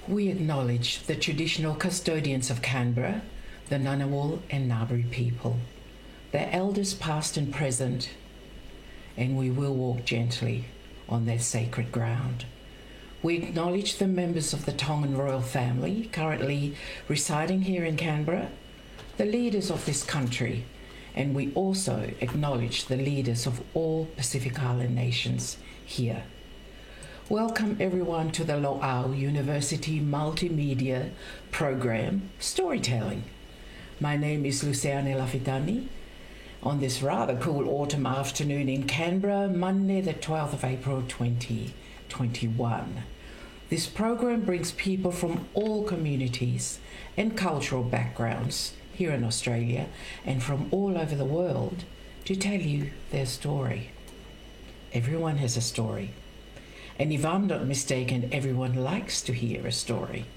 We acknowledge the traditional custodians of Canberra, the Ngunnawal and Ngambri people, their elders past and present, and we will walk gently on their sacred ground. We acknowledge the members of the Tongan royal family currently residing here in Canberra, the leaders of this country, and we also acknowledge the leaders of all Pacific Island nations here. Welcome everyone to the Lo'au University Multimedia Program Storytelling. My name is Luciane Lafitani. On this rather cool autumn afternoon in Canberra, Monday the 12th of April 2021. This program brings people from all communities and cultural backgrounds here in Australia and from all over the world to tell you their story. Everyone has a story. And if I'm not mistaken, everyone likes to hear a story.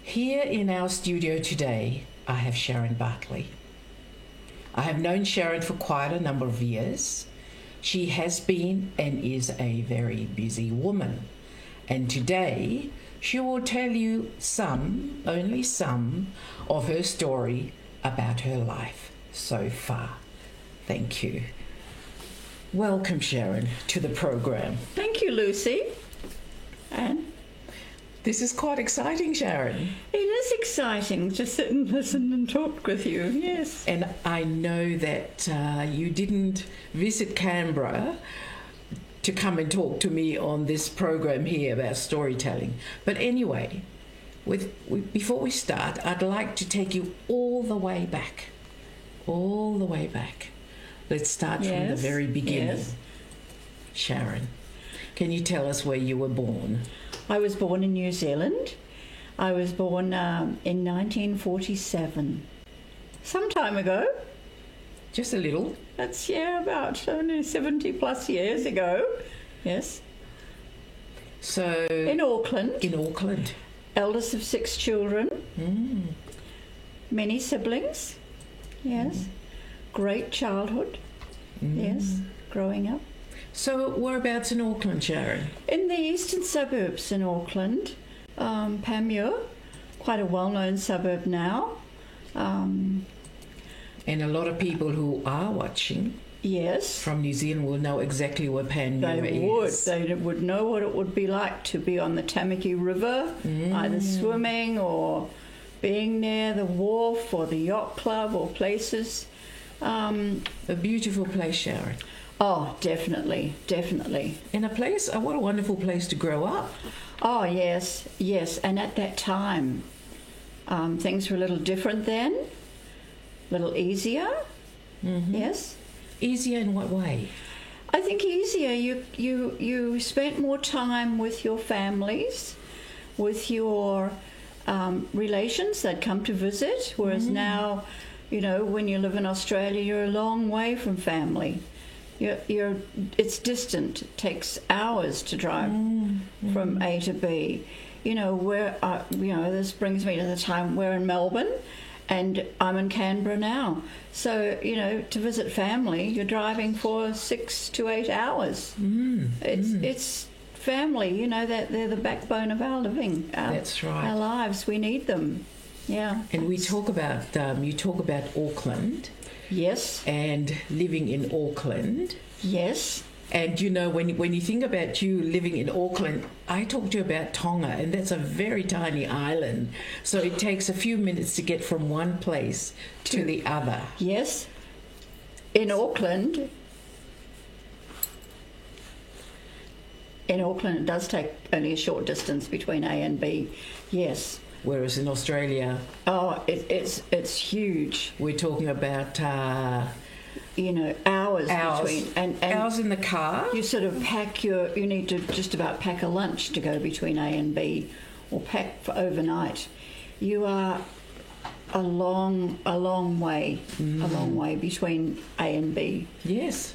Here in our studio today, I have Sharon Bartley. I have known Sharon for quite a number of years. She has been and is a very busy woman. And today, she will tell you only some, of her story about her life so far. Thank you. Welcome, Sharon, to the program. Thank you, Lucy. And this is quite exciting, Sharon. it is exciting to sit and listen and talk with you, yes. And I know that you didn't visit Canberra to come and talk to me on this program here about storytelling. But anyway, before we start, I'd like to take you all the way back. All the way back. Let's start from the very beginning. Yes. Sharon, can you tell us where you were born? I was born in New Zealand. I was born in 1947. Some time ago. Just a little. That's, about only 70 plus years ago. Yes. So In Auckland. In Auckland. Eldest of 6 children. Mm. Many siblings. Yes. Great childhood. Yes. Growing up. So whereabouts in Auckland, Sharon? In the eastern suburbs in Auckland, Panmure, quite a well-known suburb now. And a lot of people who are watching Yes. from New Zealand will know exactly where Panmure is. They would know what it would be like to be on the Tamaki River, either swimming or being near the wharf or the yacht club or places. A beautiful place, Sharon. Oh, definitely. And what a wonderful place to grow up. Oh, yes. And at that time, things were a little different then, a little easier. Yes. Easier in what way? I think easier. You spent more time with your families, with your relations that come to visit, whereas now, when you live in Australia, you're a long way from family. It's distant. It takes hours to drive from A to B. This brings me to the time we're in Melbourne, and I'm in Canberra now. So to visit family, you're driving for 6 to 8 hours. It's family. That they're the backbone of our living. That's right. Our lives. We need them. Yeah. And we talk about you talk about Auckland. Yes. And living in Auckland. Yes. And when you think about you living in Auckland, I talked to you about Tonga, and that's a very tiny island. So it takes a few minutes to get from one place to the other. Yes. In Auckland, it does take only a short distance between A and B. Yes. Whereas in Australia, it's huge. We're talking about hours between and hours in the car. You sort of you need to just about pack a lunch to go between A and B, or pack for overnight. You are a long way between A and B. Yes.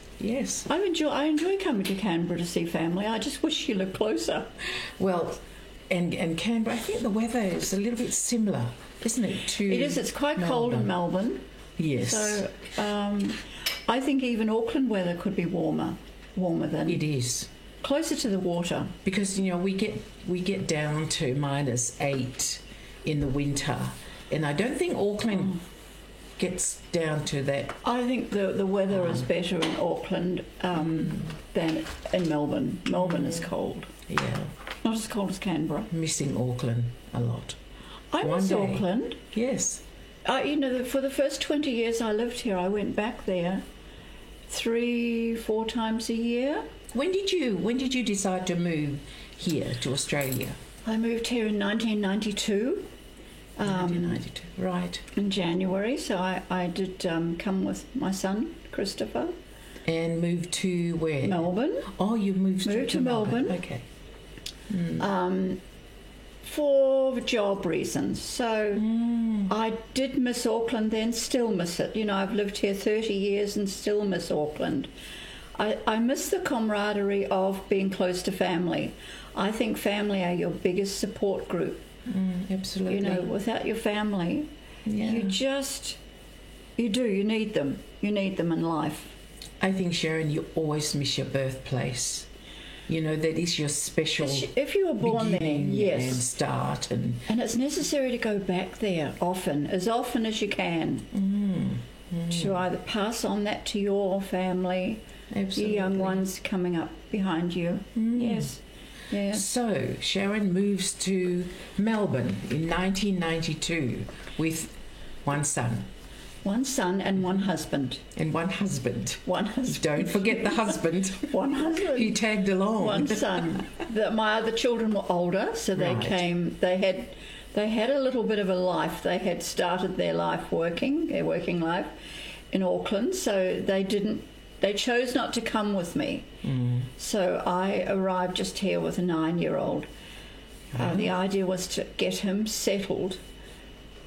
I enjoy coming to Canberra to see family. I just wish you lived closer. Well. And Canberra, I think the weather is a little bit similar, isn't it? It is. It's quite cold in Melbourne. Yes. So I think even Auckland weather could be warmer than it is. closer to the water. Because we get down to -8 in the winter, and I don't think Auckland gets down to that. I think the weather is better in Auckland than in Melbourne. Melbourne is cold. Yeah, Not as cold as Canberra. missing Auckland a lot. I One miss day. Auckland. Yes. For the first 20 years I lived here, I went back there 3-4 times a year. When did you decide to move here to Australia? I moved here in 1992. 1992. Right. In January, so I did come with my son Christopher. And moved to where? Melbourne. Oh, you moved To Melbourne. Okay. For job reasons. So I did miss Auckland then, still miss it. I've lived here 30 years and still miss Auckland. I miss the camaraderie of being close to family. I think family are your biggest support group. Absolutely. Without your family, Yeah. you need them. You need them in life. I think, Sharon, you always miss your birthplace. That is your special If you were born there, beginning yes. and start. And it's necessary to go back there often as you can, to either pass on that to your family, absolutely. the young ones coming up behind you. Yes. So, Sharon moves to Melbourne in 1992 with one son. One son and one husband. And one husband. One husband. Don't forget the husband. One husband. He tagged along. One son. My other children were older, so they Right. came. They had a little bit of a life. They had started their working life in Auckland, so they chose not to come with me. So I arrived just here with a 9-year-old. The idea was to get him settled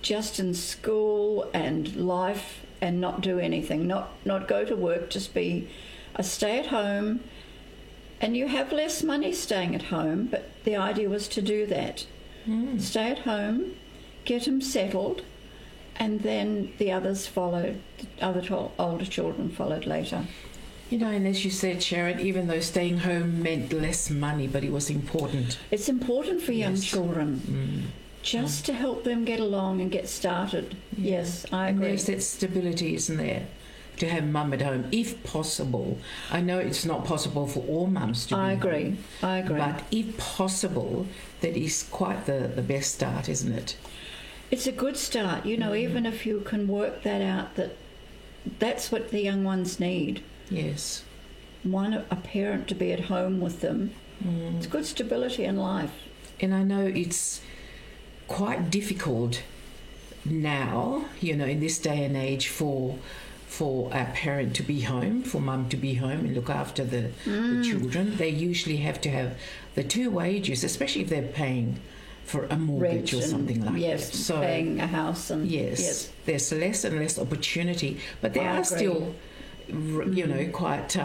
just in school and life and not do anything, not go to work, just be a stay-at-home. And you have less money staying at home, but the idea was to do that. Stay at home, get him settled, and then the others followed. The other older children followed later. And as you said, Sharon, even though staying home meant less money, but it was important. It's important for young Yes. children just to help them get along and get started. Yeah. Yes, I And agree. there's that stability, isn't there? To have mum at home, if possible. I know it's not possible for all mums to be I home, agree. but if possible, that is quite the best start, isn't it? It's a good start, even if you can work that out, that's what the young ones need. Yes. A parent to be at home with them. It's good stability in life. And I know it's quite difficult now, in this day and age for a parent to be home, for mum to be home and look after the children. They usually have to have the two wages, especially if they're paying for a mortgage or something like that. So paying a house and yes, there's less and less opportunity, but there are still, quite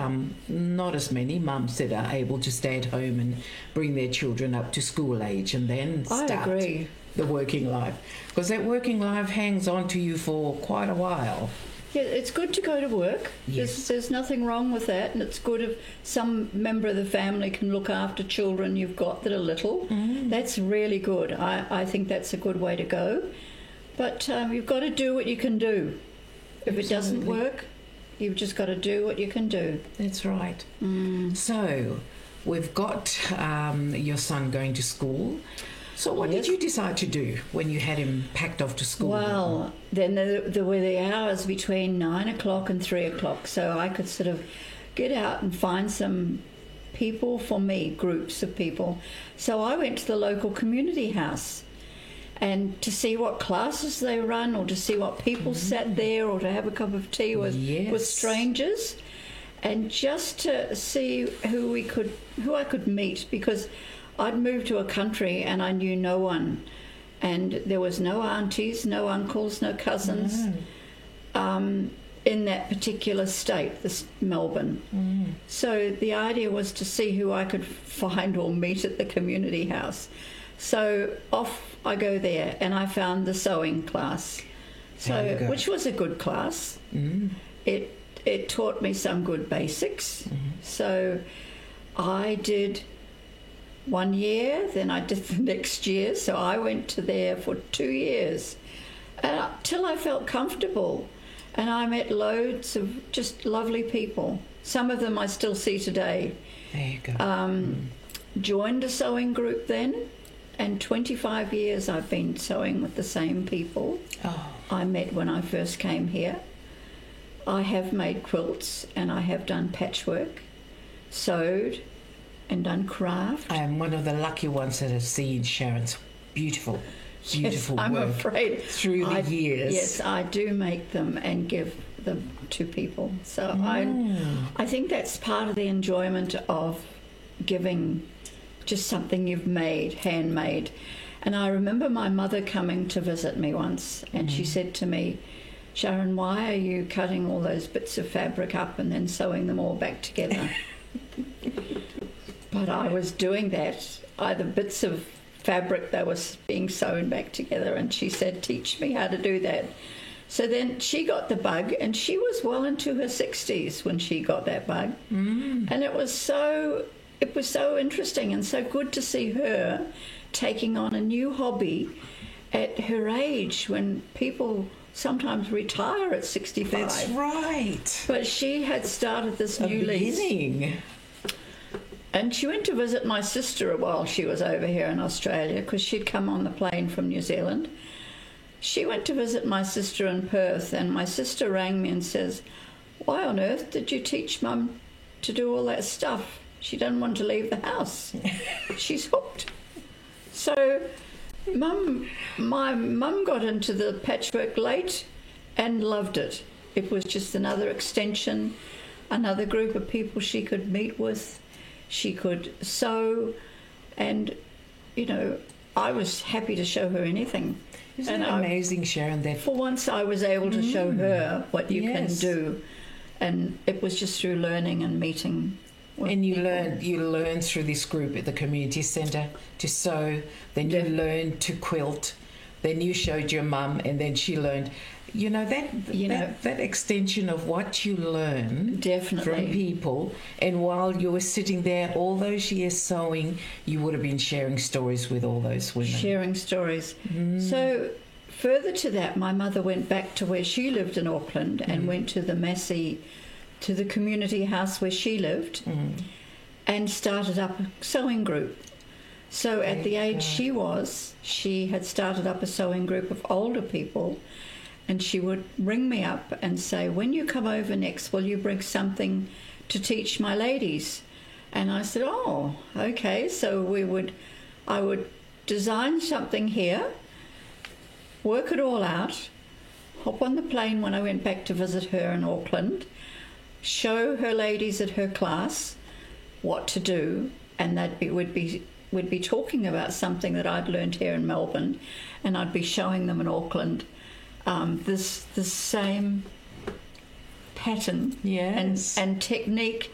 not as many mums that are able to stay at home and bring their children up to school age and then start the working life, because that working life hangs on to you for quite a while. Yeah, it's good to go to work. Yes. There's nothing wrong with that, and it's good if some member of the family can look after children you've got that are little. That's really good. I think that's a good way to go. But you've got to do what you can do. If it doesn't work, you've just got to do what you can do. That's right. So we've got your son going to school. So what did you decide to do when you had him packed off to school? Well, then there were the hours between 9 o'clock and 3 o'clock, so I could sort of get out and find some people for me, groups of people. So I went to the local community house and to see what classes they run, or to see what people sat there, or to have a cup of tea with strangers, and just to see who I could meet, because I'd moved to a country and I knew no one, and there was no aunties, no uncles, no cousins in that particular state, this Melbourne. So the idea was to see who I could find or meet at the community house. So off I go there, and I found the sewing class, which was a good class. It taught me some good basics. So I did 1 year, then I did the next year, so I went to there for 2 years till I felt comfortable, and I met loads of just lovely people. Some of them I still see today. There you go. Joined a sewing group then, and 25 years I've been sewing with the same people I met when I first came here. I have made quilts, and I have done patchwork, sewed, and done craft. I am one of the lucky ones that have seen Sharon's beautiful Yes, I'm work afraid through the years. Yes, I do make them and give them to people. So I think that's part of the enjoyment of giving just something you've made, handmade. And I remember my mother coming to visit me once, and she said to me, "Sharon, why are you cutting all those bits of fabric up and then sewing them all back together?" But I was doing that, either bits of fabric that was being sewn back together, and she said, "Teach me how to do that." So then she got the bug, and she was well into her 60s when she got that bug. And it was so interesting and so good to see her taking on a new hobby at her age, when people sometimes retire at 65. That's right. But she had started this new lease. Beginning. And she went to visit my sister while she was over here in Australia, because she'd come on the plane from New Zealand. She went to visit my sister in Perth, and my sister rang me and says, "Why on earth did you teach Mum to do all that stuff? She doesn't want to leave the house. She's hooked." So my mum got into the patchwork late and loved it. It was just another extension, another group of people she could meet with. She could sew, and, you know, I was happy to show her anything. Isn't it amazing, Sharon, that for once I was able to show her what you can do, and it was just through learning and meeting. And you learned through this group at the community centre to sew, then you learned to quilt, then you showed your mum, and then she learned. You know, that extension of what you learn from people, and while you were sitting there all those years sewing, you would have been sharing stories with all those women. Sharing stories. So further to that, my mother went back to where she lived in Auckland and went to the Massey, to the community house where she lived, and started up a sewing group. So at the age she had started up a sewing group of older people. And she would ring me up and say, "When you come over next, will you bring something to teach my ladies?" And I said, "Oh, okay." So I would design something here, work it all out, hop on the plane when I went back to visit her in Auckland, show her ladies at her class what to do, and we'd be talking about something that I'd learned here in Melbourne, and I'd be showing them in Auckland. This same pattern and technique,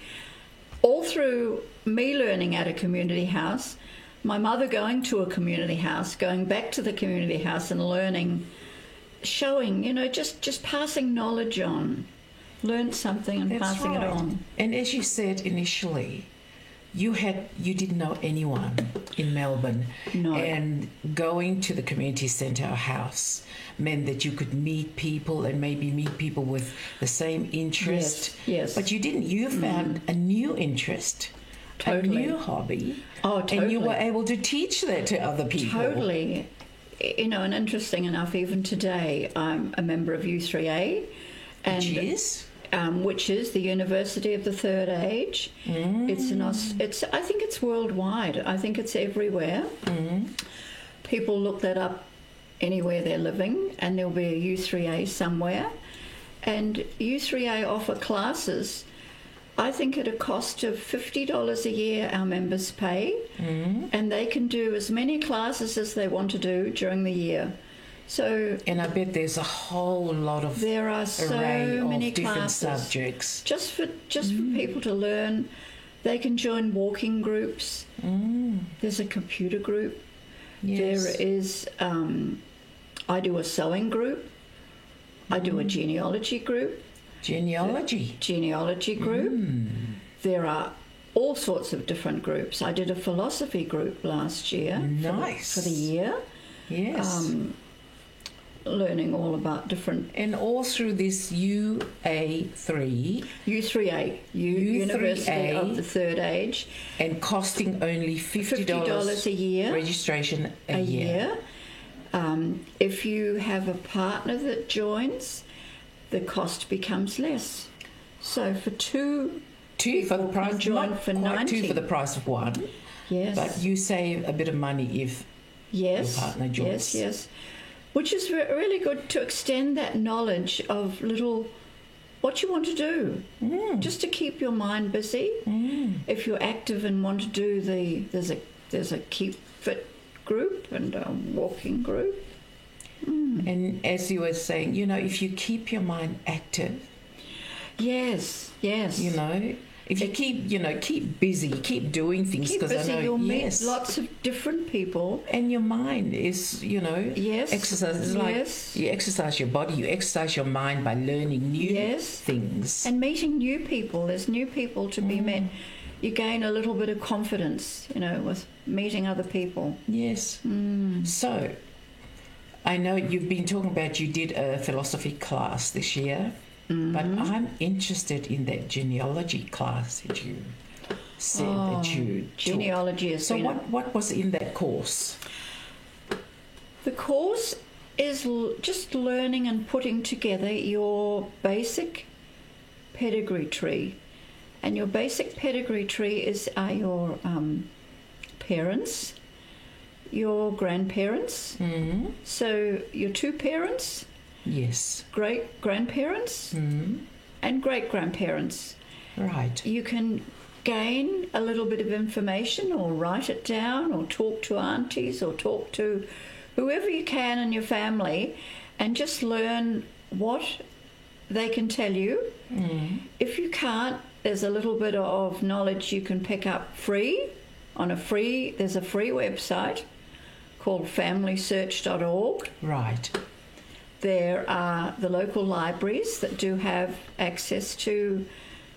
all through me learning at a community house, my mother going to a community house, going back to the community house and learning, showing, just passing knowledge on. Learned something and passing it on. And as you said initially, you didn't know anyone in Melbourne. No. And going to the community centre or house meant that you could meet people and maybe meet people with the same interest. Yes. But you didn't. You found a new interest, a new hobby. Oh, totally. And you were able to teach that to other people. Totally. And interesting enough, even today, I'm a member of U3A. Which is the University of the Third Age. I think it's worldwide. I think it's everywhere. People look that up anywhere they're living, and there'll be a U3A somewhere. And U3A offer classes, I think at a cost of $50 a year our members pay, and they can do as many classes as they want to do during the year. And I bet there's a whole lot of there are so many different classes, subjects just for people to learn. They can join walking groups. There's a computer group. Yes. There is I do a sewing group. I do a genealogy group. Genealogy Group. There are all sorts of different groups. I did a philosophy group last year. Nice. For the year. Yes. Learning all about different... And all through this UA3. U3A, University of the Third Age. And costing only $50 a year. Registration a year. If you have a partner that joins, the cost becomes less. So for two for the price, join not for quite 90. two for the price of one. Yes. But you save a bit of money if your partner joins. Yes. Which is really good to extend that knowledge of what you want to do, just to keep your mind busy. If you're active and want to do there's a Keep Fit group and a walking group. And as you were saying, if you keep your mind active. Yes. If you keep busy, keep doing things, because I know you'll meet lots of different people, and your mind is, exercise. It's like you exercise your body, you exercise your mind by learning new things and meeting new people. There's new people to be met. You gain a little bit of confidence, with meeting other people. Yes. So, I know you've been talking about you did a philosophy class this year. But I'm interested in that genealogy class that you said that you genealogy took. is So what was in that course? The course is just learning and putting together your basic pedigree tree. And your basic pedigree tree are your parents, your grandparents. So your two parents... Yes. Great grandparents and great grandparents. Right. You can gain a little bit of information or write it down or talk to aunties or talk to whoever you can in your family and just learn what they can tell you. If you can't, there's a little bit of knowledge you can pick up free. There's a free website called familysearch.org. Right. There are the local libraries that do have access to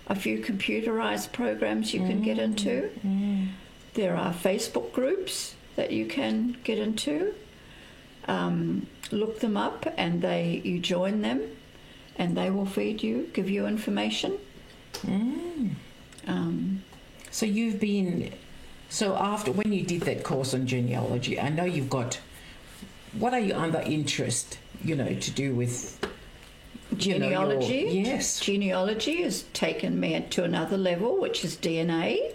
a few computerized programs you can get into. There are Facebook groups that you can get into. Look them up and you join them and they will give you information. So after, when you did that course on genealogy, I know you've got, what are your other interests? To do with genealogy. Yes. Genealogy has taken me to another level, which is DNA.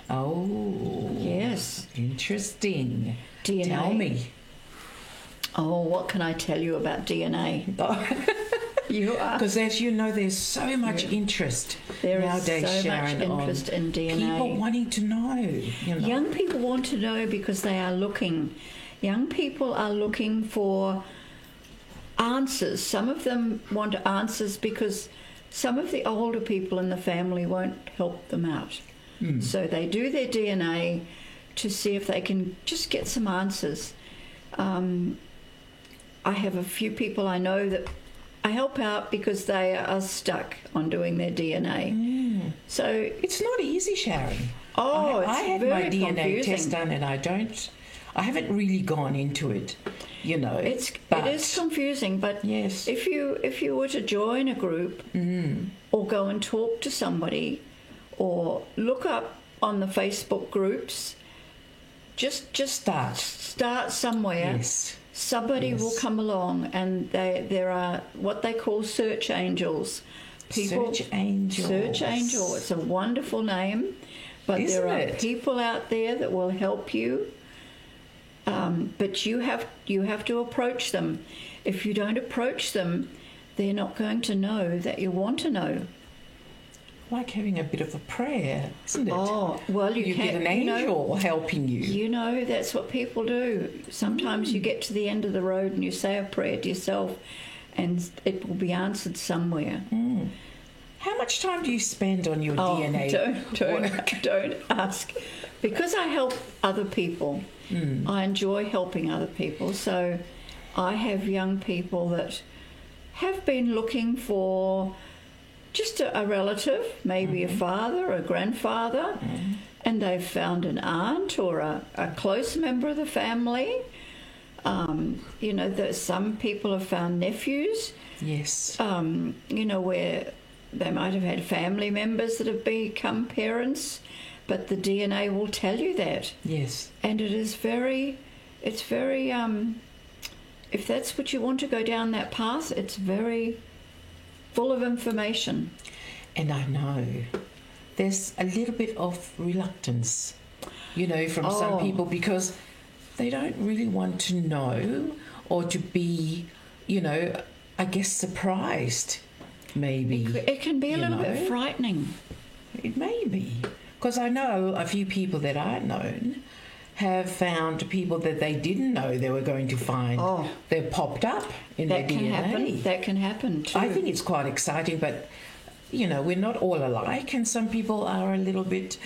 Oh. Yes. Interesting. DNA. Tell me. Oh, what can I tell you about DNA? You are. Because as you know, there's so much interest nowadays, so Sharon, much interest in DNA. People wanting to know. Young people want to know because they are looking. Young people are looking for answers. Some of them want answers because some of the older people in the family won't help them out. So they do their DNA to see if they can just get some answers. I have a few people I know that I help out because they are stuck on doing their DNA. So it's not easy, Sharon. I had very my DNA confusing. test done and I haven't really gone into it, It is confusing, but yes. if you were to join a group or go and talk to somebody or look up on the Facebook groups, just start somewhere. Yes. Somebody will come along, and there are what they call search angels. Search angels. Search angel. It's a wonderful name, but there are people out there that will help you. But you have to approach them. If you don't approach them, they're not going to know that you want to know. Like having a bit of a prayer, isn't it? Oh, well, you get an angel helping you. That's what people do. Sometimes you get to the end of the road and you say a prayer to yourself and it will be answered somewhere. How much time do you spend on your DNA Don't ask. Because I help other people, I enjoy helping other people. So I have young people that have been looking for just a relative, maybe a father, a grandfather, and they've found an aunt or a close member of the family. Some people have found nephews. Yes. Where they might have had family members that have become parents, but the DNA will tell you that. Yes. And it's very, if that's what you want to go down that path, it's very full of information. And I know there's a little bit of reluctance, from some people, because they don't really want to know or to be, I guess, surprised, maybe. It can be a little bit frightening. It may be. Because I know a few people that I've known have found people that they didn't know they were going to find. They're popped up in their DNA. That can happen too. I think it's quite exciting, but, we're not all alike, and some people are a little bit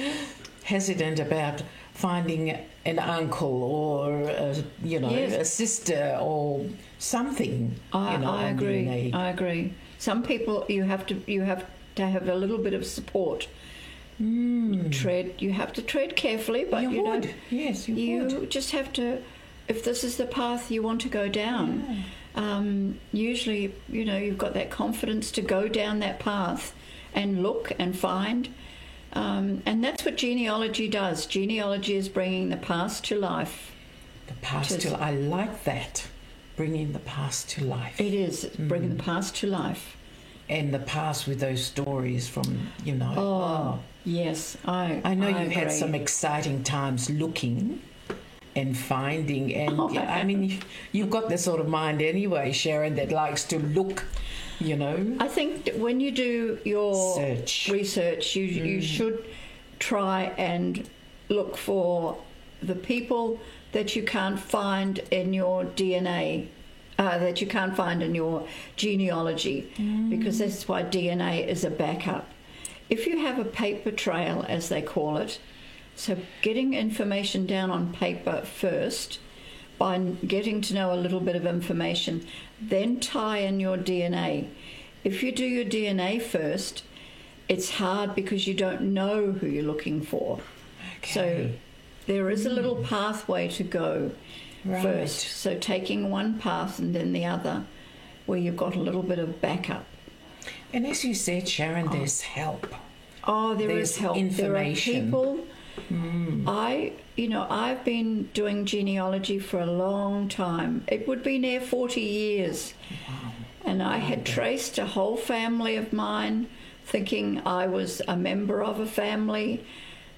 hesitant about finding an uncle or, a sister or something. I agree. DNA. I agree. Some people you have to have a little bit of support. You have to tread carefully, but you would. Yes, you would. You just have to, if this is the path you want to go down. Usually, you've got that confidence to go down that path and look and find. And that's what genealogy does. Genealogy is bringing the past to life. The past to life. I like that. Bringing the past to life. It is. It's bringing the past to life. And the past with those stories from, Yes, I know you've agree. had some exciting times looking and finding, and you've got this sort of mind anyway, Sharon, that likes to look, I think that when you do your research, you should try and look for the people that you can't find in your DNA, that you can't find in your genealogy, because that's why DNA is a backup. If you have a paper trail, as they call it, so getting information down on paper first, by getting to know a little bit of information, then tie in your DNA. If you do your DNA first, it's hard because you don't know who you're looking for. Okay. So there is a little pathway to go first. So taking one path and then the other, where you've got a little bit of backup. And as you said, Sharon, there's help. There's help. Information. There are people. I've been doing genealogy for a long time. It would be near 40 years. Wow. And I had traced a whole family of mine, thinking I was a member of a family.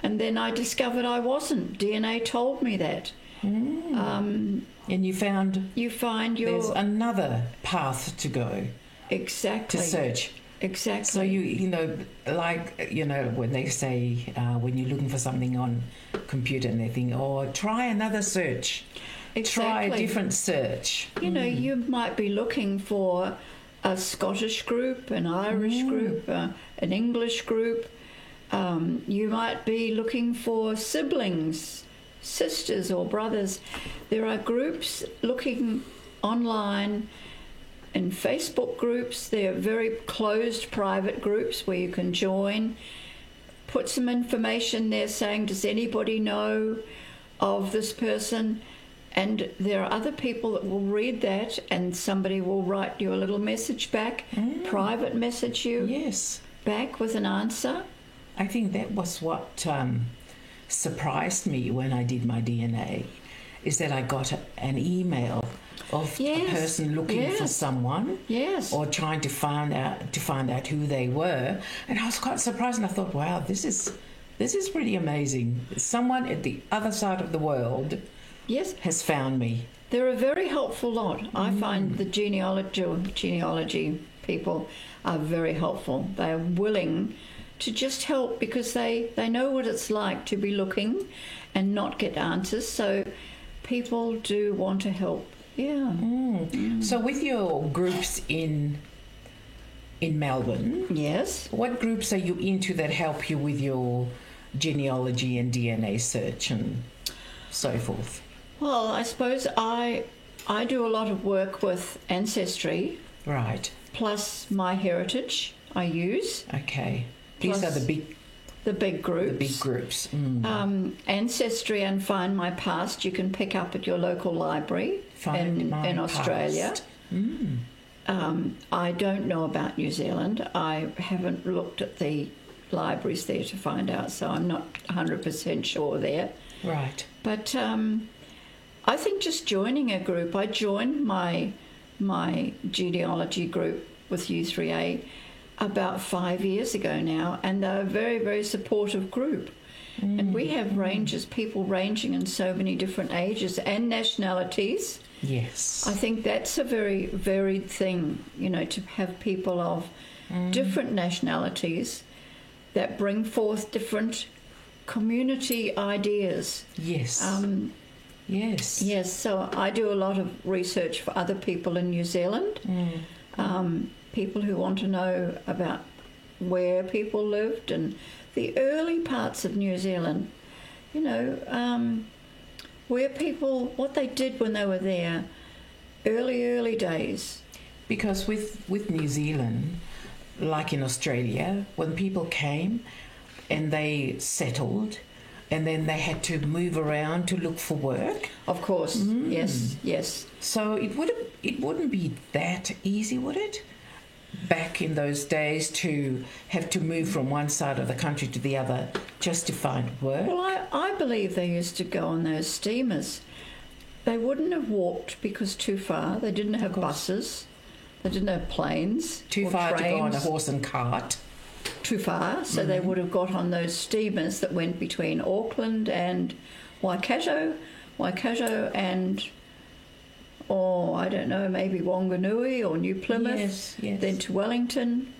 And then I discovered I wasn't. DNA told me that. And you find there's another path to go. Exactly. To search. Exactly. So when they say when you're looking for something on computer and they think, try another search. Exactly. Try a different search. You might be looking for a Scottish group, an Irish group, an English group. You might be looking for siblings, sisters or brothers. There are groups looking online in Facebook groups. They're very closed private groups where you can join. Put some information there saying, does anybody know of this person? And there are other people that will read that, and somebody will write you a little message back, private message you back with an answer. I think that was what surprised me when I did my DNA, is that I got an email of a person looking for someone, or trying to find out who they were, and I was quite surprised, and I thought, wow, this is pretty amazing. Someone at the other side of the world has found me. They're a very helpful lot. I find the genealogy people are very helpful. They are willing to just help because they know what it's like to be looking and not get answers. So people do want to help. Yeah. So with your groups in Melbourne, what groups are you into that help you with your genealogy and DNA search and so forth? Well, I suppose I do a lot of work with Ancestry. Right. Plus My Heritage. I use. Okay. These are Plus the big groups. big groups. Ancestry and Find My Past you can pick up at your local library in Australia. Past. I don't know about New Zealand. I haven't looked at the libraries there to find out, so I'm not 100% sure there. Right. But I think just joining a group, I joined my genealogy group with U3A about 5 years ago now, and they're a very, very supportive group. And we have people ranging in so many different ages and nationalities. Yes. I think that's a very varied thing, to have people of different nationalities that bring forth different community ideas. Yes. Yes. Yes, so I do a lot of research for other people in New Zealand, people who want to know about where people lived and the early parts of New Zealand, where people, what they did when they were there, early days. Because with New Zealand, like in Australia, when people came and they settled, and then they had to move around to look for work. Of course, yes. So it wouldn't be that easy, would it? Back in those days, to have to move from one side of the country to the other just to find work. Well, I believe they used to go on those steamers. They wouldn't have walked because too far. They didn't have buses. They didn't have planes. Too far to go on a horse and cart. Too far, so they would have got on those steamers that went between Auckland and Waikato and, I don't know, maybe Wanganui or New Plymouth, yes. then to Wellington.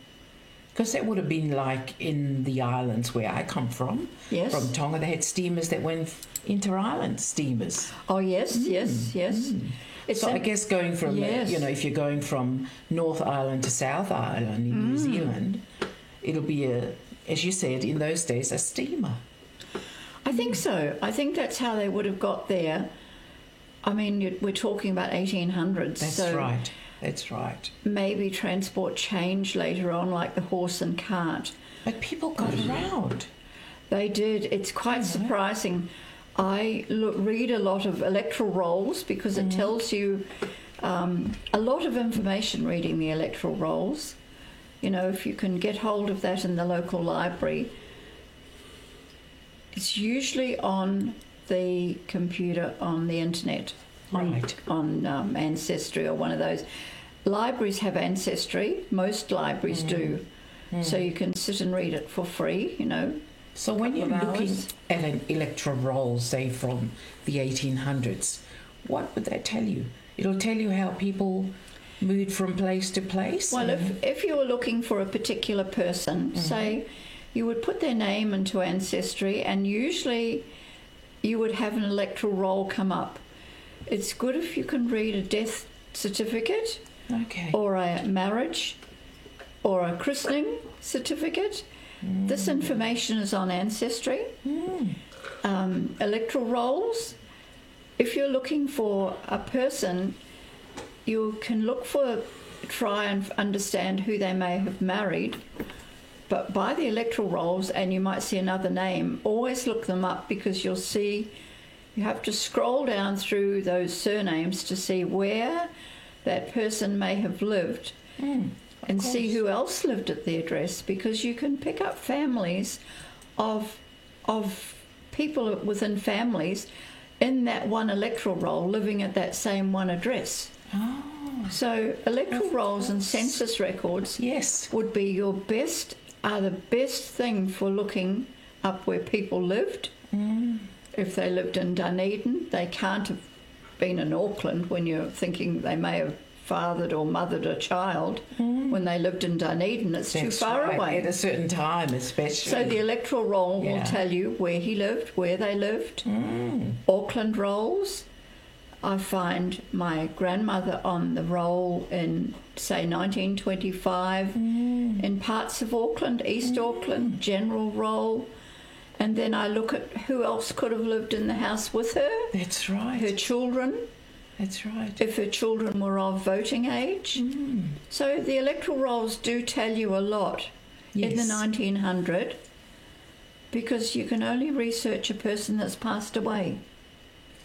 Because that would have been like in the islands where I come from, from Tonga. They had steamers that went inter-island steamers. Oh, yes. So I guess going from, if you're going from North Island to South Island in New Zealand, it'll be, as you said, in those days, a steamer. I think so. I think that's how they would have got there. I mean, we're talking about 1800s. That's right. Maybe transport changed later on, like the horse and cart. But people got around. They did. It's quite surprising. I read a lot of electoral rolls because it tells you a lot of information reading the electoral rolls. If you can get hold of that in the local library, it's usually on the computer, on the internet, on Ancestry or one of those. Libraries have Ancestry. Most libraries do. So you can sit and read it for free, So when you're looking at an electoral roll, say from the 1800s, what would that tell you? It'll tell you how people moved from place to place? Well, if you were looking for a particular person, say you would put their name into Ancestry, and usually you would have an electoral roll come up. It's good if you can read a death certificate or a marriage or a christening certificate. This information is on Ancestry. Electoral rolls, if you're looking for a person, you can try and understand who they may have married, but by the electoral rolls, and you might see another name, always look them up, because you have to scroll down through those surnames to see where that person may have lived and see who else lived at the address, because you can pick up families of people within families in that one electoral roll living at that same one address. So electoral rolls and census records would be the best thing for looking up where people lived. If they lived in Dunedin, they can't have been in Auckland when you're thinking they may have fathered or mothered a child when they lived in Dunedin. It's too far away. At a certain time, especially. So the electoral roll will tell you where he lived, where they lived. Auckland rolls, I find my grandmother on the roll in, say, 1925 in parts of Auckland, East Auckland, general roll. And then I look at who else could have lived in the house with her. That's right. Her children. That's right. if her children were of voting age. So the electoral rolls do tell you a lot in the Yes. 1900, because you can only research a person that's passed away.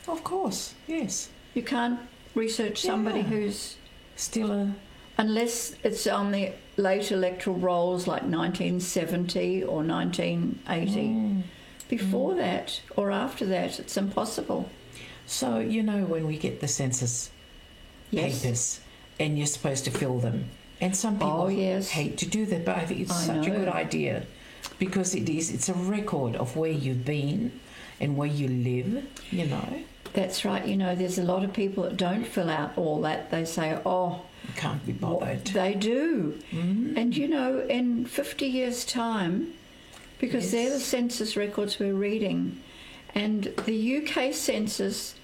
Of course, yes. You can't research somebody Yeah. who's, Still a... unless it's on the late electoral rolls like 1970 or 1980. Before that or after that, it's impossible. So, when we get the census Yes. papers and you're supposed to fill them, and some people Oh, yes. hate to do that, but I think it's I such a know. good idea, because it's a record of where you've been and where you live, That's right. There's a lot of people that don't fill out all that. They say, oh, You can't be bothered. they do. And, in 50 years' time, because they're the Yes. census records we're reading, and the UK census,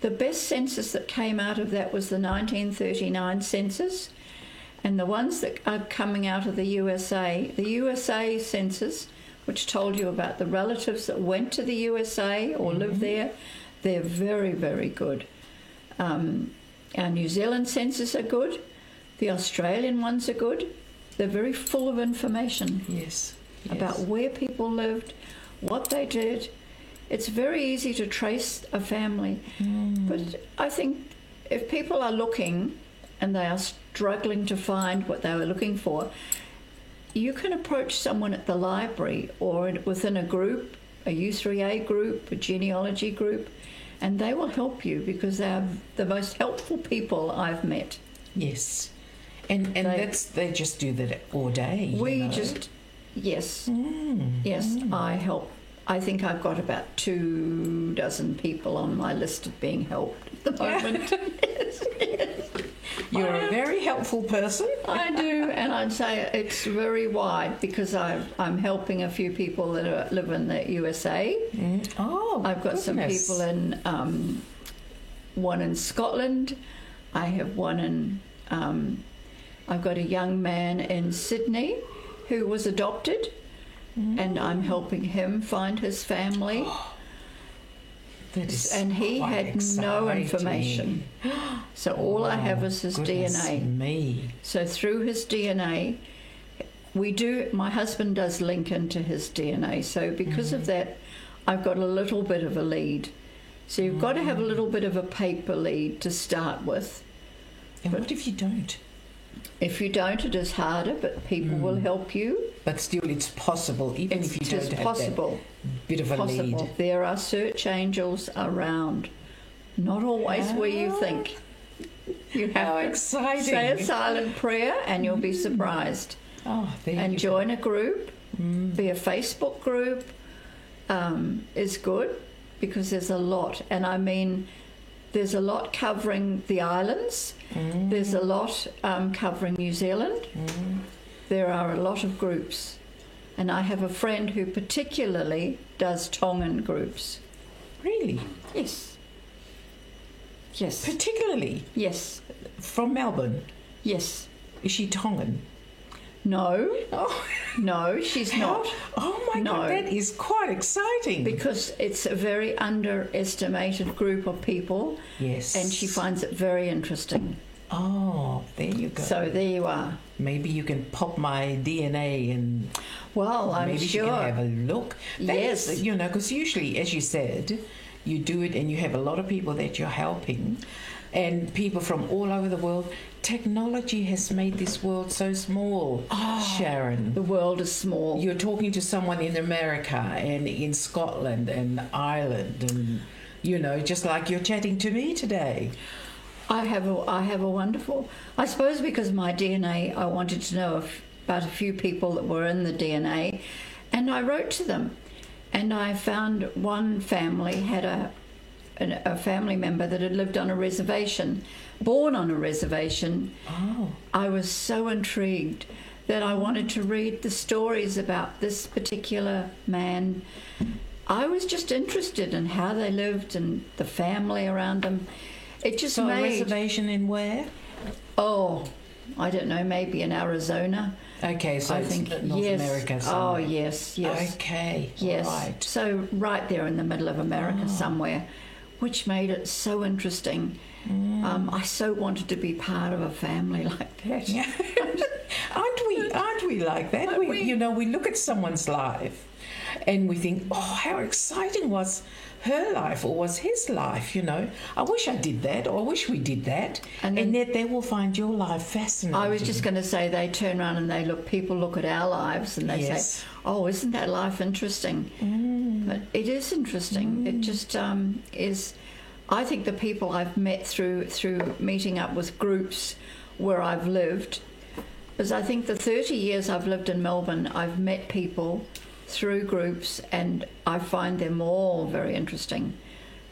the best census that came out of that was the 1939 census, and the ones that are coming out of the USA census, which told you about the relatives that went to the USA or lived there, they're very, very good. Our New Zealand census are good. The Australian ones are good. They're very full of information Yes. about where people lived, what they did. It's very easy to trace a family. But I think if people are looking and they are struggling to find what they were looking for, you can approach someone at the library or within a group, a U3A group, a genealogy group, and they will help you, because they are the most helpful people I've met. Yes. And they just do that all day. Yes, I help. I think I've got about 24 people on my list of being helped at the moment. You're a very helpful person. I do, and I'd say it's very wide, because I'm helping a few people that live in the USA. Oh, I've got some people in one in Scotland. I have one in. I've got a young man in Sydney who was adopted, and I'm helping him find his family. And he had no information. So all I have is his DNA. Me. So through his DNA, my husband does link into his DNA. So because of that, I've got a little bit of a lead. So you've got to have a little bit of a paper lead to start with. And what if you don't? If you don't, it is harder, but people will help you. But still, it's possible, even if you don't have that bit of a lead. There are search angels around. Not always where you think. You have to say a silent prayer and you'll be surprised. And join a group. Be a Facebook group is good, because there's a lot. And I mean, there's a lot covering the islands. There's a lot covering New Zealand. There are a lot of groups. And I have a friend who particularly does Tongan groups. Really? Yes. Yes. Particularly? Yes. From Melbourne? Yes. Is she Tongan? No. Oh. No, she's not. Oh my God, that is quite exciting. Because it's a very underestimated group of people. Yes. And she finds it very interesting. Oh, there you go. So there you are. Maybe you can pop my DNA and... Well, I'm maybe sure. Maybe you can have a look. Yes. Because usually, as you said, you do it and you have a lot of people that you're helping, and people from all over the world. Technology has made this world so small, Sharon. The world is small. You're talking to someone in America and in Scotland and Ireland, and just like you're chatting to me today. I have a wonderful. I suppose because my DNA, I wanted to know about a few people that were in the DNA, and I wrote to them, and I found one family had a family member that had lived on a reservation, born on a reservation. Oh. I was so intrigued that I wanted to read the stories about this particular man. I was just interested in how they lived and the family around them. It just a made... reservation in where? Oh, I don't know, maybe in Arizona. Okay, so I it's think North America somewhere. Oh, yes. Okay, Yes. right. So right there in the middle of America somewhere, which made it so interesting. I so wanted to be part of a family like that. Yeah. Aren't we like that? We look at someone's life and we think, oh, how exciting was her life or was his life, I wish I did that, or I wish we did that. And yet they will find your life fascinating. I was just going to say, they turn around and people look at our lives and they say, oh, isn't that life interesting? But it is interesting. It just is. I think the people I've met through meeting up with groups where I've lived, because I think the 30 years I've lived in Melbourne, I've met people through groups and I find them all very interesting.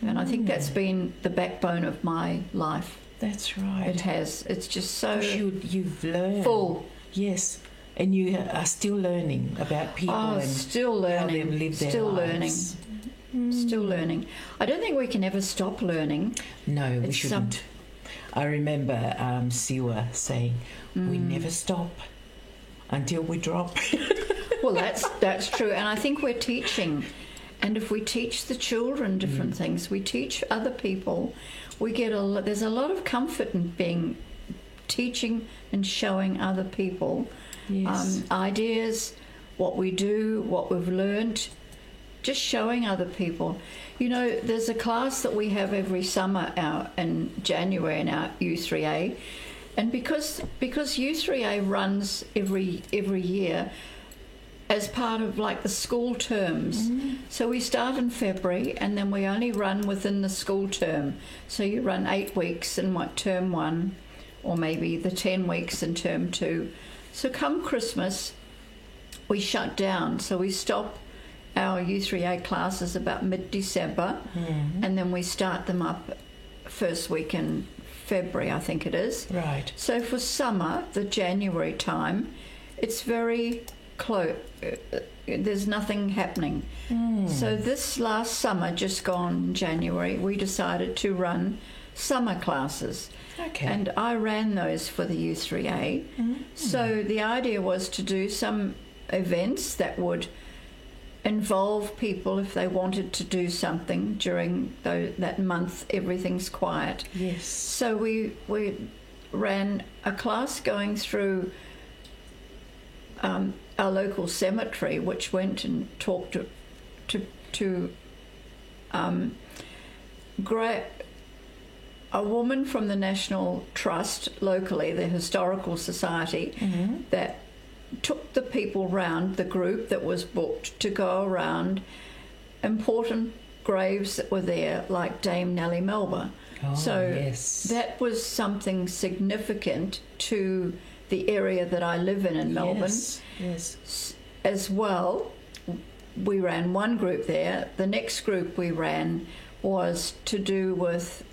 And I think that's been the backbone of my life. That's right. It has. It's just so you've learned. Full. Yes. And you are still learning about people and still learning. How they live their still lives. Still learning. I don't think we can ever stop learning. No, we shouldn't. I remember Siwa saying, we never stop until we drop. Well, that's true. And I think we're teaching. And if we teach the children different things, we teach other people, we get there's a lot of comfort in teaching and showing other people ideas, what we do, what we've learned, just showing other people. There's a class that we have every summer out in January in our U3A, and because U3A runs every year as part of like the school terms. So we start in February and then we only run within the school term. So you run 8 weeks in term 1, or maybe the 10 weeks in term 2. So come Christmas, we shut down. So we stop our U3A classes about mid-December, and then we start them up first week in February, I think it is. Right. So for summer, the January time, it's very close. There's nothing happening. So this last summer, just gone January, we decided to run summer classes. Okay. And I ran those for the U3A. So the idea was to do some events that would involve people if they wanted to do something during that month. Everything's quiet. Yes. So we ran a class going through our local cemetery, which went and talked to a woman from the National Trust locally, the Historical Society, that took the people round, the group that was booked, to go around important graves that were there, like Dame Nellie Melba. That was something significant to the area that I live in Melbourne. Yes. As well, we ran one group there. The next group we ran was to do with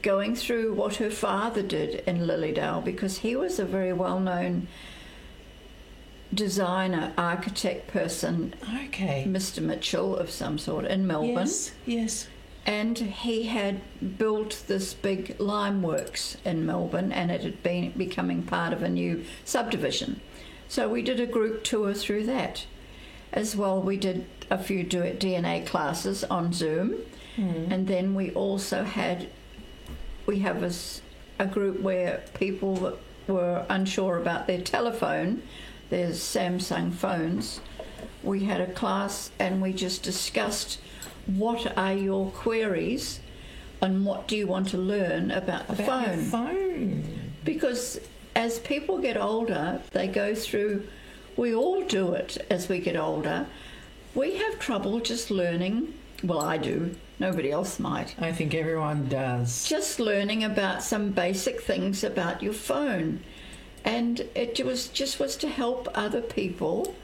going through what her father did in Lilydale, because he was a very well-known designer, architect person, Mr. Mitchell of some sort in Melbourne. Yes. And he had built this big lime works in Melbourne, and it had been becoming part of a new subdivision. So we did a group tour through that. As well, we did a few DNA classes on Zoom, and then we also have a group where people that were unsure about their telephone, there's Samsung phones. We had a class and we just discussed what are your queries and what do you want to learn about the phone. Because as people get older, they go through, we all do it as we get older, we have trouble just learning. Well, I do. Nobody else might. I think everyone does. Just learning about some basic things about your phone. And it was to help other people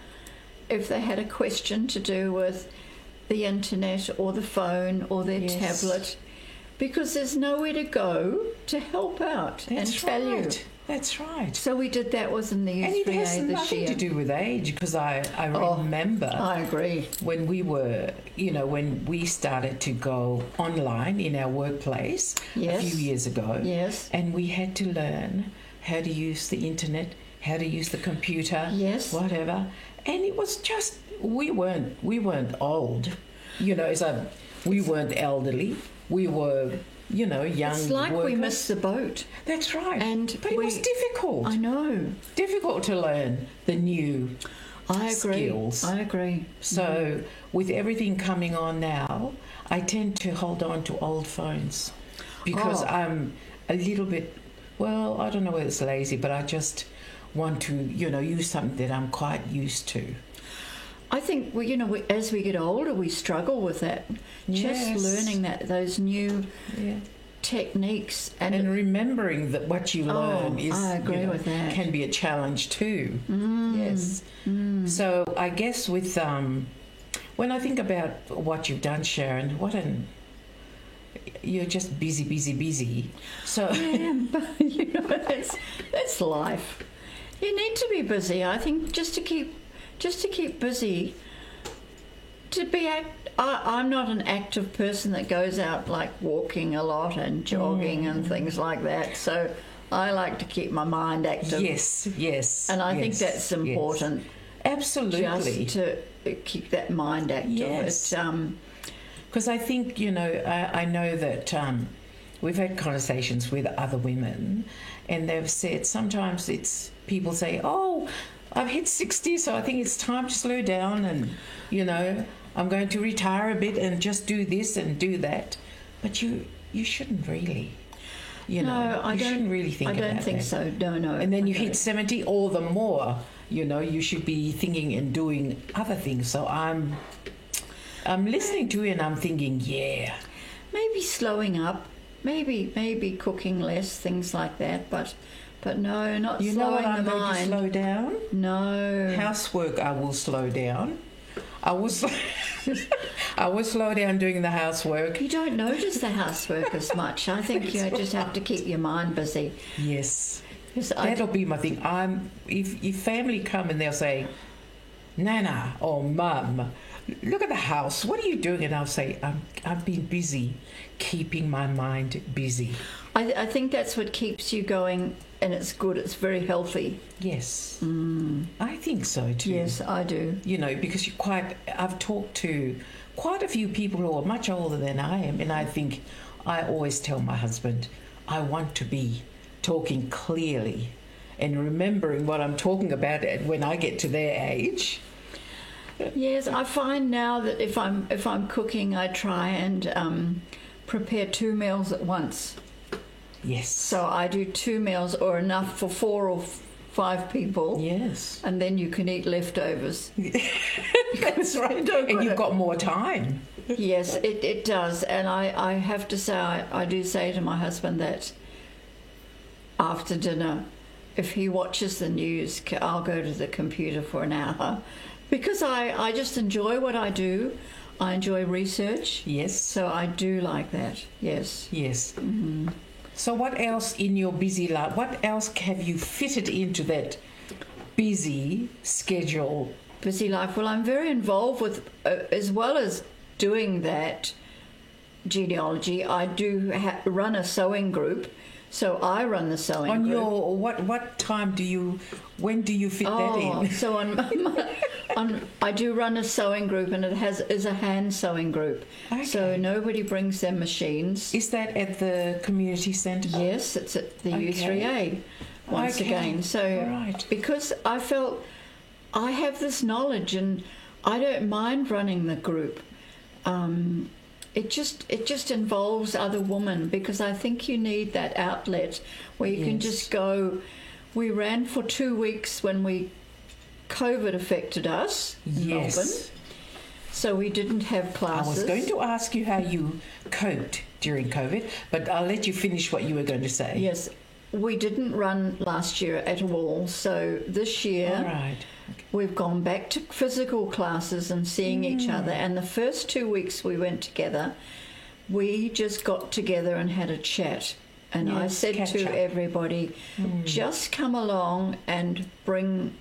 if they had a question to do with the internet or the phone or their tablet, because there's nowhere to go to help out and tell you. That's right. So we did that within the U3A this year. And it has nothing to do with age, because I remember. I agree. When we were, when we started to go online in our workplace a few years ago. Yes. And we had to learn how to use the internet, how to use the computer, whatever. And it was just, we weren't old. So We weren't elderly. We were, young It's like workers. we missed the boat. That's right. But it was difficult. I know. Difficult to learn the new I agree. skills. I agree. So with everything coming on now, I tend to hold on to old phones because I'm a little bit, well, I don't know whether it's lazy, but I just want to, use something that I'm quite used to. I think as we get older, we struggle with that. Yes. Just learning those new techniques and remembering that what you learn is, I agree with that. Can be a challenge too. Yes. So I guess with when I think about what you've done, Sharon, you're just busy. So I am, but that's life. You need to be busy. I think just to keep busy. I'm not an active person that goes out like walking a lot and jogging and things like that. So I like to keep my mind active. Yes. And I think that's important. Yes. Absolutely. Just to keep that mind active. Yes. Because I think, I know that we've had conversations with other women and they've said sometimes people say, oh, I've hit 60, so I think it's time to slow down and, I'm going to retire a bit and just do this and do that. But you shouldn't really, No, I shouldn't really think about that. I don't think so. No. And then you hit 70, all the more, you should be thinking and doing other things. So I'm listening to you and I'm thinking, maybe slowing up, maybe cooking less, things like that. But no, not slowing the mind. You know what I'm going to slow down? No. Housework, I will slow down. I will slow down doing the housework. You don't notice the housework as much. I think you just have to keep your mind busy. Yes. That'll be my thing. If family come and they'll say, Nana or Mum, look at the house. What are you doing? And I'll say, I've been busy keeping my mind busy. I think that's what keeps you going, and it's good. It's very healthy. Yes. I think so too. Yes, I do. Because I've talked to quite a few people who are much older than I am, and I think I always tell my husband, I want to be talking clearly and remembering what I'm talking about when I get to their age. Yes, I find now that if I'm cooking, I try and prepare 2 meals at once. Yes. So I do 2 meals or enough for 4 or 5 people. Yes. And then you can eat leftovers. That's right. And you've got more time. Yes, it does. And I have to say, I do say to my husband that after dinner, if he watches the news, I'll go to the computer for an hour. Because I just enjoy what I do. I enjoy research. Yes. So I do like that. Yes. Yes. Mm-hmm. So what else in your busy life, what else have you fitted into that busy schedule? Busy life. Well, I'm very involved with, as well as doing that genealogy, I do run a sewing group. So I run the sewing group. What time when do you fit that in? So I do run a sewing group, and it is a hand sewing group. Okay. So nobody brings their machines. Is that at the community centre? Yes, it's at the U3A once again. So because I felt I have this knowledge and I don't mind running the group. It just involves other women, because I think you need that outlet where you can just go. We ran for 2 weeks when COVID affected us in Melbourne, so we didn't have classes. I was going to ask you how you coped during COVID, but I'll let you finish what you were going to say. Yes, we didn't run last year at all, so this year we've gone back to physical classes and seeing each other. And the first 2 weeks we went together, we just got together and had a chat. And I said to everybody, just come along and bring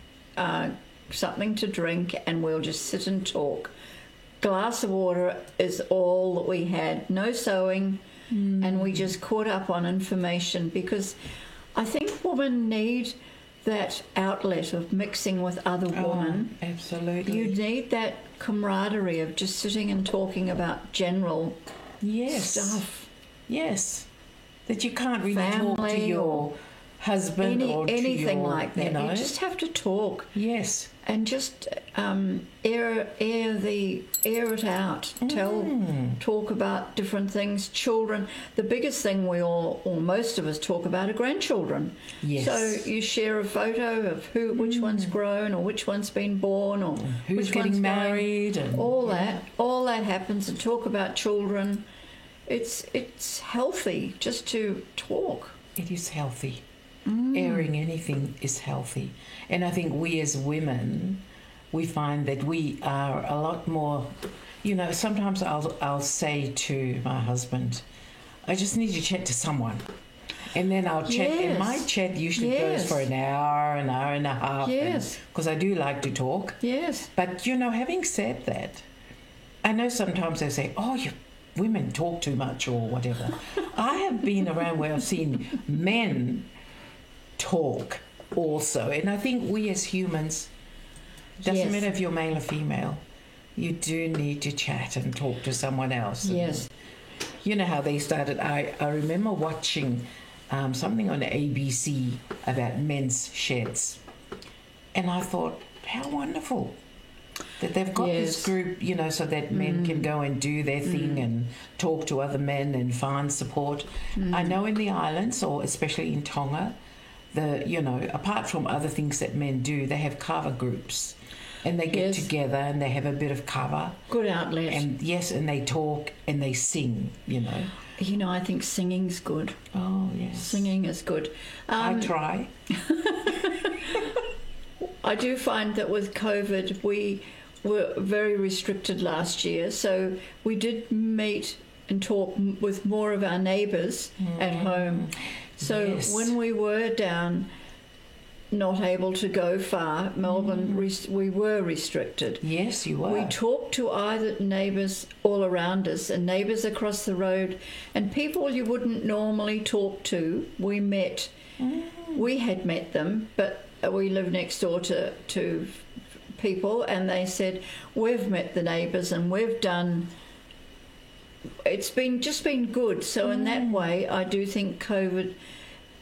something to drink and we'll just sit and talk. Glass of water is all that we had. No sewing. And we just caught up on information, because I think women need that outlet of mixing with other women. Absolutely. You need that camaraderie of just sitting and talking about general stuff. Yes. That you can't really talk to Family your husband or to anything your, like that. You know? You just have to talk. Yes. And just air it out. Talk about different things. Children. The biggest thing we all, or most of us, talk about are grandchildren. Yes. So you share a photo of which one's grown, or which one's been born, or who's which getting one's married, and all that. All that happens, and talk about children. It's healthy just to talk. It is healthy. Airing anything is healthy. And I think we as women, we find that we are a lot more, you know, sometimes I'll say to my husband, I just need to chat to someone. And then I'll chat, and my chat usually goes for an hour and a half. Yes. Because I do like to talk. Yes. But, you know, having said that, I know sometimes they say, oh, women talk too much or whatever. I have been around where I've seen men talk also, and I think we as humans, doesn't matter if you're male or female, you do need to chat and talk to someone else. Yes. You know how they started. I remember watching something on ABC about men's sheds, and I thought, how wonderful that they've got this group, you know, so that men can go and do their thing and talk to other men and find support. I know in the islands, or especially in Tonga, apart from other things that men do, they have cover groups, and they get together and they have a bit of cover. Good outlet. And and they talk and they sing, you know. You know, I think singing's good. Oh, yes. Singing is good. I try. I do find that with COVID, we were very restricted last year, so we did meet and talk with more of our neighbours at home. So when we were down, not able to go far, Melbourne, we were restricted. Yes, you were. We talked to either neighbours all around us and neighbours across the road, and people you wouldn't normally talk to, we met. We had met them, but we live next door to people, and they said, we've met the neighbours and we've done... It's been good. So in that way, I do think COVID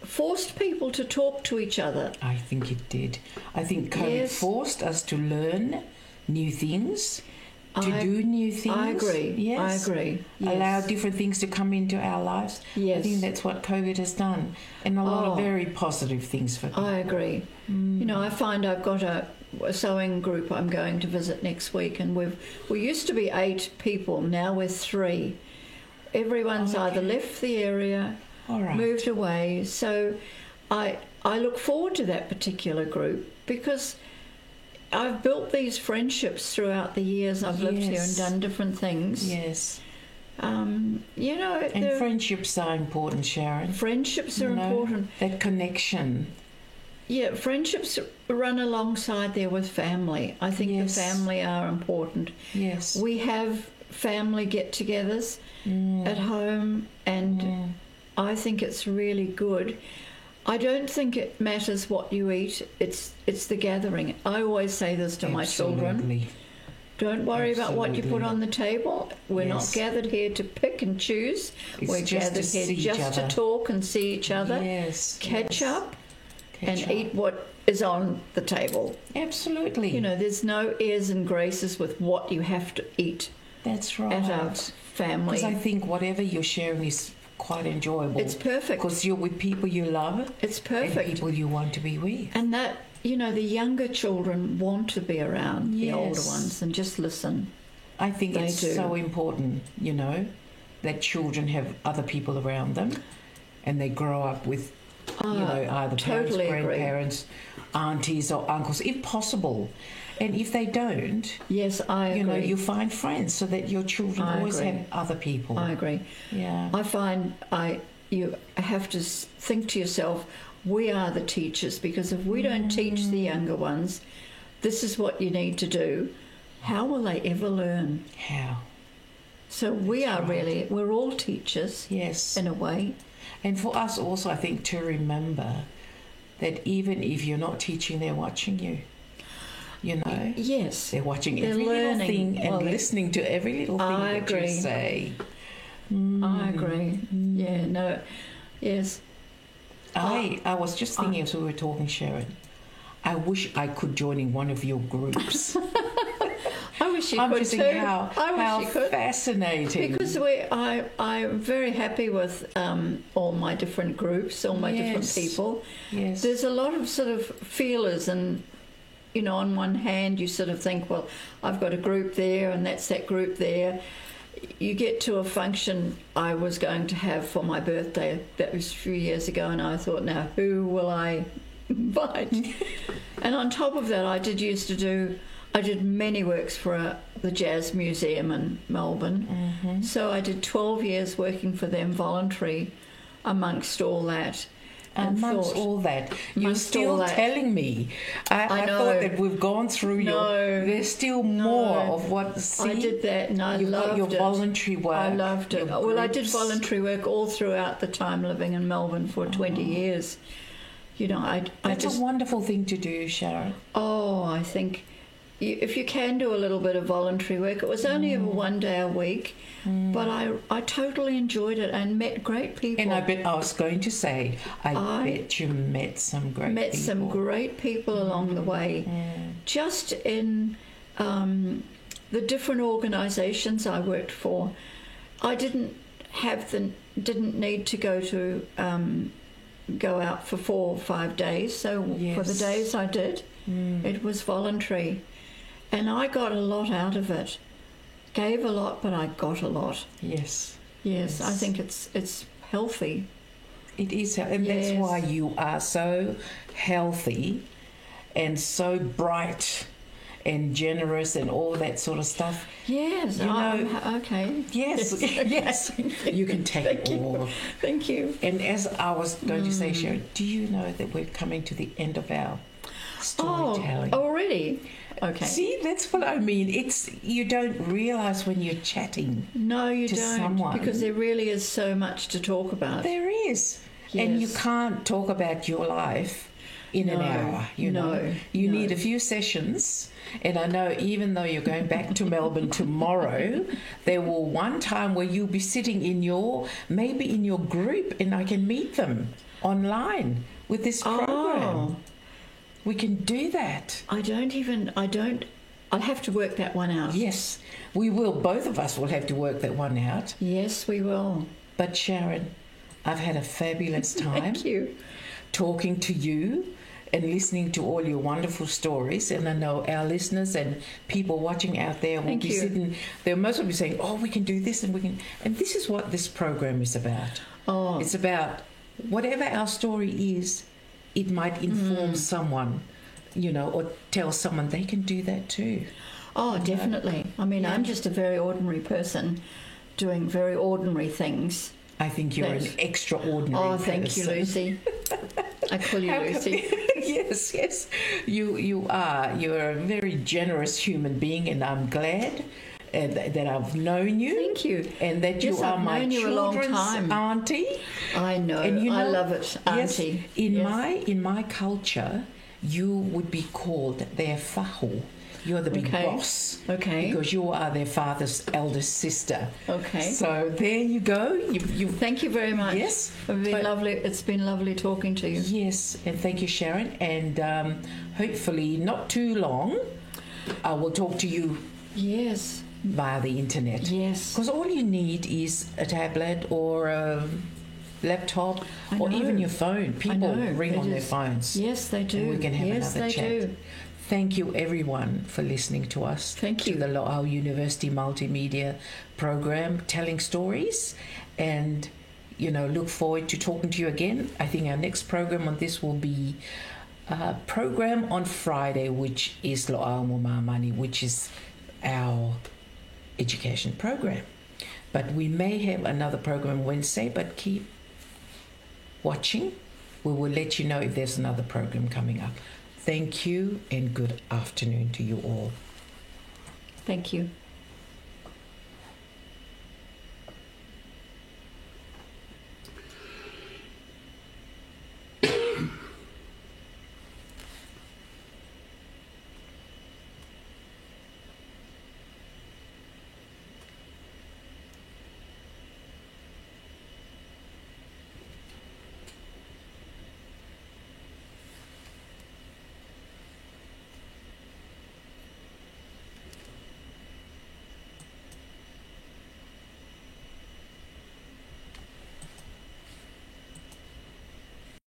forced people to talk to each other. I think it did. I think COVID forced us to learn new things, to do new things. I agree. Yes. I agree. Yes. Allow different things to come into our lives. Yes. I think that's what COVID has done, and a lot of very positive things for people. I agree. You know, I find I've got a sewing group I'm going to visit next week, and we used to be 8 people, now we're 3. Everyone's either left the area, moved away. So I look forward to that particular group, because I've built these friendships throughout the years I've lived here and done different things. Yes. You know, and friendships are important, Sharon. Friendships are important. That connection. Yeah, friendships run alongside there with family. I think the family are important. Yes. We have family get-togethers at home, and I think it's really good. I don't think it matters what you eat. It's the gathering. I always say this to my children. Don't worry about what you put on the table. We're not gathered here to pick and choose. We're gathered here just to talk and see each other, catch up, and eat what is on the table. Absolutely. You know, there's no airs and graces with what you have to eat. That's right. At our family. Because I think whatever you're sharing is quite enjoyable. It's perfect. Because you're with people you love. It's perfect. And people you want to be with. And that, you know, the younger children want to be around the older ones and just listen. I think it's so important, you know, that children have other people around them, and they grow up with, you know, either parents, grandparents, aunties or uncles, if possible. And if they don't, I agree. You know, you find friends so that your children always have other people. I agree. Yeah. I find you have to think to yourself, we are the teachers, because if we don't teach the younger ones, this is what you need to do, how will they ever learn? How? So we're all teachers. Yes. In a way. And for us also, I think, to remember that even if you're not teaching, they're watching you. You know? Yes. They're watching They're every little learning. thing and Well, listening to every little thing I that you agree. say. I agree. Yeah, no. Yes. I was just thinking as we were talking, Sharon, I wish I could join in one of your groups. I wish you I'm could just too. thinking I how wish you could. fascinating. Because I'm very happy with all my different groups, all my different people. Yes. There's a lot of sort of feelers, and you know, on one hand you sort of think, well, I've got a group there and that's that group there. You get to a function I was going to have for my birthday, that was a few years ago, and I thought, now who will I invite? And on top of that, I did many works for the Jazz Museum in Melbourne. Mm-hmm. So I did 12 years working for them voluntary amongst all that. And amongst thought, all that, you're amongst still all that. telling me. I know. thought that we've gone through there's still more of what. See, I did that and I you've loved got your it. voluntary work. I loved it. your Well, I did groups. voluntary work all throughout the time living in Melbourne for 20 years. You know, I That's just... a wonderful thing to do, Sharon. Oh, I think if you can do a little bit of voluntary work, it was only 1 day a week, but I totally enjoyed it and met great people. And I was going to say, I bet you met some great people. Some great people along the way. Just in the different organisations I worked for, I didn't need to go out for 4 or 5 days. So for the days I did, it was voluntary. And I got a lot out of it. Gave a lot, but I got a lot. Yes. Yes, I think it's healthy. It is, and that's why you are so healthy and so bright and generous and all that sort of stuff. Yes, You know, okay. Yes, yes. You can take it all. Thank you. And as I was going to say, Sharon, do you know that we're coming to the end of our storytelling? Oh, already? Okay. See, that's what I mean. It's you don't realise when you're chatting. No, you to don't. someone. Because there really is so much to talk about. There is. And you Yes. can't talk about your life in an hour, you know. You need a few sessions. And I know even though you're going back to Melbourne tomorrow, there will one time where you'll be sitting maybe in your group, and I can meet them online with this program. We can do that. I'll have to work that one out. Yes, we will. Both of us will have to work that one out. Yes, we will. But Sharon, I've had a fabulous time. Thank you. Talking to you and listening to all your wonderful stories. And I know our listeners and people watching out there will be sitting, they'll mostly be saying, oh, we can do this and we can. And this is what this program is about. Oh. It's about whatever our story is, it might inform someone, you know, or tell someone they can do that too. Oh, definitely. I mean, I'm just a very ordinary person doing very ordinary things. I think you're an extraordinary person. Thank you, Lucy. I call you Lucy. Yes. You are. You're a very generous human being, and I'm glad that I've known you. Thank you. And that you are my children's auntie. I know. And I love it, auntie. Yes, in my culture, you would be called their fahu. You're the big boss. Okay. Because you are their father's eldest sister. Okay. So there you go. You Thank you very much. Yes. Lovely. It's been lovely talking to you. Yes, and thank you, Sharon. And hopefully not too long, I will talk to you. Yes. Via the internet. Yes. Because all you need is a tablet or a laptop or even your phone. People ring on their phones. Yes, they do. And we can have another chat. Do. Thank you, everyone, for listening to us. Thank you. To the Lo'au University Multimedia Program, telling stories. And, you know, look forward to talking to you again. I think our next program on this will be a program on Friday, which is Lo'au Momamani, which is our education program. But we may have another program Wednesday, but keep watching. We will let you know if there's another program coming up. Thank you and good afternoon to you all. Thank you.